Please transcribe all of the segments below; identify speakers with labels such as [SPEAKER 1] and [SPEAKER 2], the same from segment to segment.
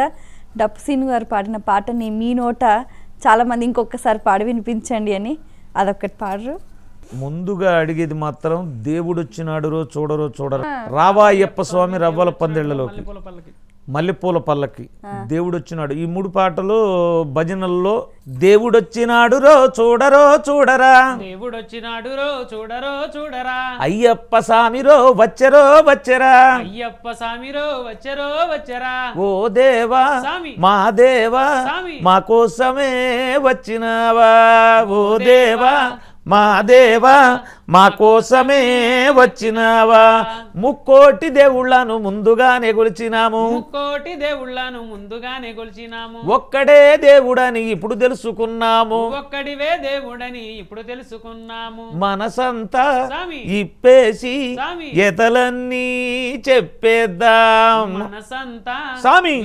[SPEAKER 1] డప్పు సీను గారు పాడిన పాటని మీ నోట చాలామంది ఇంకొకసారి పాడి వినిపించండి అని, అదొక్కటి పాడరు.
[SPEAKER 2] ముందుగా అడిగేది మాత్రం దేవుడు వచ్చినాడురో చూడరా రావా అయ్యప్ప స్వామి రవ్వల పందిళ్లలోకి మల్లెపూల పల్లకి దేవుడు వచ్చినాడు. ఈ 3 పాటలు భజనల్లో దేవుడొచ్చినాడు రో చూడరా
[SPEAKER 3] దేవుడొచ్చినాడు రో చూడరా
[SPEAKER 2] అయ్యప్ప స్వామిరో వచ్చరా
[SPEAKER 3] అయ్యప్ప స్వామిరో వచ్చరా
[SPEAKER 2] ఓ దేవా మా దేవా మా కోసమే వచ్చినావా ఓ దేవా మా దేవా మా కోసమే వచ్చినావా ముక్కోటి దేవుళ్ళను ముందుగానే కొలిచినాము ఒక్కడే దేవుడని ఇప్పుడు తెలుసుకున్నాము మనసంతా ఇప్పేసి ఎతలన్నీ చెప్పేద్దాం స్వామి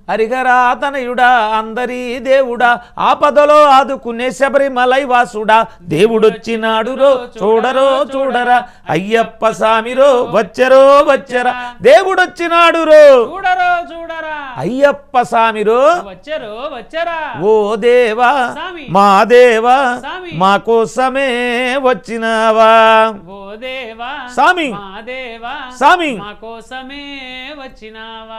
[SPEAKER 2] హరిహరా తనయుడా అందరి దేవుడా ఆపదలో ఆదుకునే శబరిమలై వాసుడా దేవుడొచ్చినాడు రో చూడరా అయ్యప్ప స్వామిరో వచ్చరా దేవుడొచ్చినాడు రో చూడరా అయ్యప్ప స్వామిరో వచ్చరా ఓ దేవా మా దేవా మా కోసమే వచ్చినావా
[SPEAKER 3] ఓ దేవా
[SPEAKER 2] స్వామి
[SPEAKER 3] మా దేవా
[SPEAKER 2] స్వామి
[SPEAKER 3] మా కోసమే వచ్చినావా.